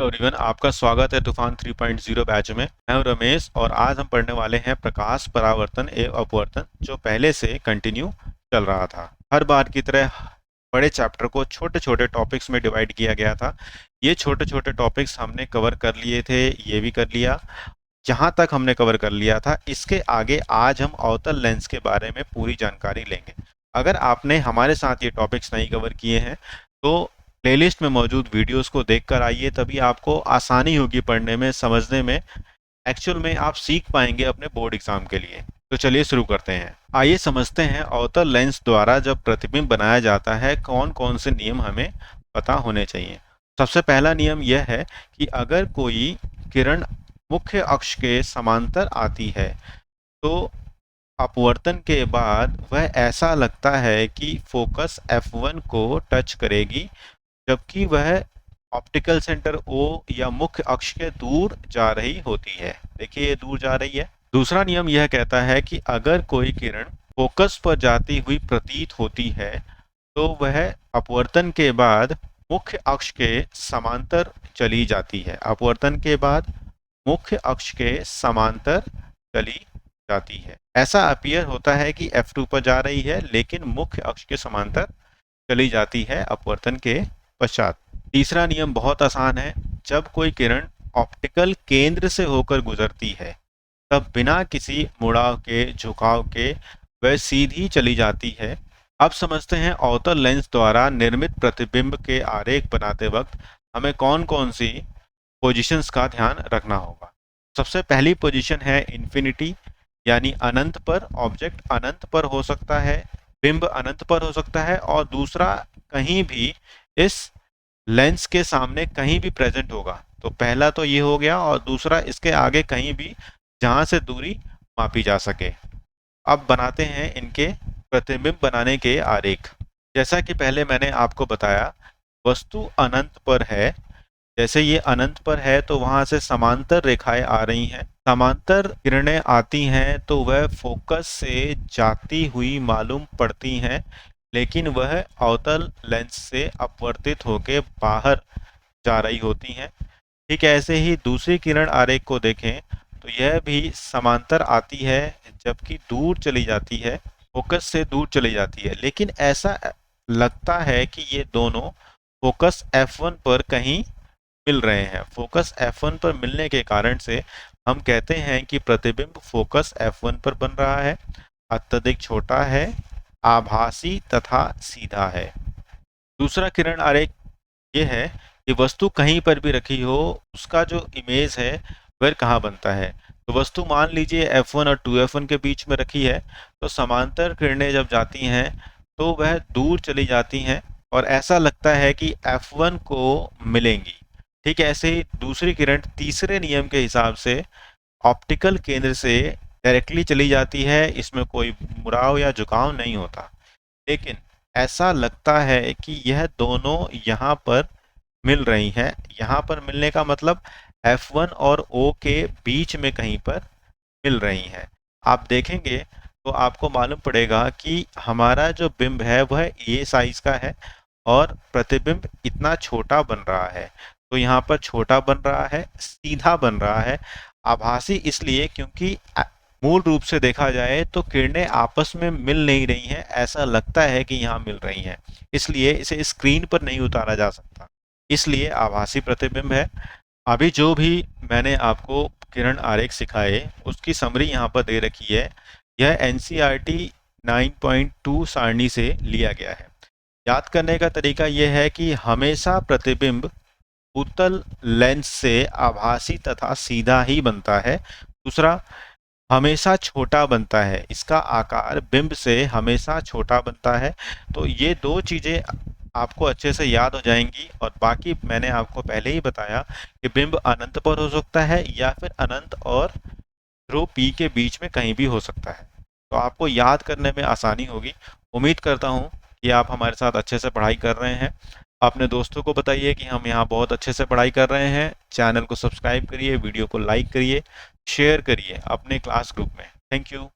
Everyone, आपका स्वागत है तूफान 3.0 बैच में। मैं हूं रमेश और आज हम पढ़ने वाले हैं प्रकाश परावर्तन एवं अपवर्तन, जो पहले से कंटिन्यू चल रहा था। हर बार की तरह बड़े चैप्टर को छोटे छोटे टॉपिक्स में डिवाइड किया गया था। ये छोटे छोटे टॉपिक्स हमने कवर कर लिए थे, ये भी कर लिया। जहां तक हमने कवर कर लिया था, इसके आगे आज हम अवतल लेंस के बारे में पूरी जानकारी लेंगे। अगर आपने हमारे साथ ये टॉपिक्स नहीं कवर किए हैं तो प्लेलिस्ट में मौजूद वीडियोस को देखकर आइए, तभी आपको आसानी होगी पढ़ने में, समझने में। एक्चुअल में आप सीख पाएंगे अपने बोर्ड एग्जाम के लिए। तो चलिए शुरू करते हैं। आइए समझते हैं अवतल लेंस द्वारा जब प्रतिबिंब बनाया जाता है कौन कौन से नियम हमें पता होने चाहिए। सबसे पहला नियम यह है कि अगर कोई किरण मुख्य अक्ष के समांतर आती है तो अपवर्तन के बाद वह ऐसा लगता है कि फोकस F1 को टच करेगी, जबकि वह ऑप्टिकल सेंटर O या मुख्य अक्ष के दूर जा रही होती है। देखिए, ये दूर जा रही है। दूसरा नियम यह कहता है कि अगर कोई किरण फोकस पर जाती हुई प्रतीत होती है तो वह अपवर्तन के बाद मुख्य अक्ष के समांतर चली जाती है। अपवर्तन के बाद मुख्य अक्ष के समांतर चली जाती है। ऐसा अपीयर होता है कि F2 पर जा रही है, लेकिन मुख्य अक्ष के समांतर चली जाती है अपवर्तन के पश्चात। तीसरा नियम बहुत आसान है। जब कोई किरण ऑप्टिकल केंद्र से होकर गुजरती है तब बिना किसी मुड़ाव के, झुकाव के वह सीधी चली जाती है। अब समझते हैं अवतल लेंस द्वारा निर्मित प्रतिबिंब के आरेख बनाते वक्त हमें कौन कौन सी पोजीशंस का ध्यान रखना होगा। सबसे पहली पोजीशन है इन्फिनिटी, यानी अनंत पर। ऑब्जेक्ट अनंत पर हो सकता है, बिंब अनंत पर हो सकता है, और दूसरा कहीं भी इस लेंस के सामने कहीं भी प्रेजेंट होगा। तो पहला तो ये हो गया, और दूसरा इसके आगे कहीं भी जहां से दूरी मापी जा सके। अब बनाते हैं इनके प्रतिबिंब बनाने के आरेख। जैसा कि पहले मैंने आपको बताया, वस्तु अनंत पर है। जैसे ये अनंत पर है तो वहां से समांतर रेखाएं आ रही हैं। समांतर किरणें आती हैं तो वह फोकस से जाती हुई मालूम पड़ती हैं, लेकिन वह अवतल लेंस से अपवर्तित होकर बाहर जा रही होती हैं। ठीक ऐसे ही दूसरी किरण आरेख को देखें तो यह भी समांतर आती है, जबकि दूर चली जाती है, फोकस से दूर चली जाती है। लेकिन ऐसा लगता है कि ये दोनों फोकस F1 पर कहीं मिल रहे हैं। फोकस F1 पर मिलने के कारण से हम कहते हैं कि प्रतिबिंब फोकस F1 पर बन रहा है, अत्यधिक छोटा है, आभासी तथा सीधा है। दूसरा किरण आरेख ये है कि वस्तु कहीं पर भी रखी हो, उसका जो इमेज है वह कहाँ बनता है। तो वस्तु मान लीजिए F1 और 2F1 के बीच में रखी है, तो समांतर किरणें जब जाती हैं तो वह दूर चली जाती हैं और ऐसा लगता है कि F1 को मिलेंगी। ठीक ऐसे ही दूसरी किरण तीसरे नियम के हिसाब से ऑप्टिकल केंद्र से डायरेक्टली चली जाती है, इसमें कोई मुड़ाव या झुकाव नहीं होता, लेकिन ऐसा लगता है कि यह दोनों यहाँ पर मिल रही हैं। यहाँ पर मिलने का मतलब F1 और O के बीच में कहीं पर मिल रही हैं। आप देखेंगे तो आपको मालूम पड़ेगा कि हमारा जो बिंब है वह ये साइज का है और प्रतिबिंब इतना छोटा बन रहा है। तो यहाँ पर छोटा बन रहा है, सीधा बन रहा है। आभासी इसलिए क्योंकि मूल रूप से देखा जाए तो किरणें आपस में मिल नहीं रही हैं, ऐसा लगता है कि यहाँ मिल रही हैं, इसलिए इसे स्क्रीन पर नहीं उतारा जा सकता, इसलिए आभासी प्रतिबिंब है। अभी जो भी मैंने आपको किरण आरेख सिखाए उसकी समरी यहाँ पर दे रखी है। यह NCERT 9.2 सारणी से लिया गया है। याद करने का तरीका यह है कि हमेशा प्रतिबिंब उत्तल लेंस से आभासी तथा सीधा ही बनता है। दूसरा, हमेशा छोटा बनता है, इसका आकार बिंब से हमेशा छोटा बनता है। तो ये दो चीजें आपको अच्छे से याद हो जाएंगी, और बाकी मैंने आपको पहले ही बताया कि बिंब अनंत पर हो सकता है या फिर अनंत और ध्रुव P के बीच में कहीं भी हो सकता है। तो आपको याद करने में आसानी होगी। उम्मीद करता हूँ कि आप हमारे साथ अच्छे से पढ़ाई कर रहे हैं। अपने दोस्तों को बताइए कि हम यहाँ बहुत अच्छे से पढ़ाई कर रहे हैं। चैनल को सब्सक्राइब करिए, वीडियो को लाइक करिए, शेयर करिए अपने क्लास ग्रुप में। Thank you.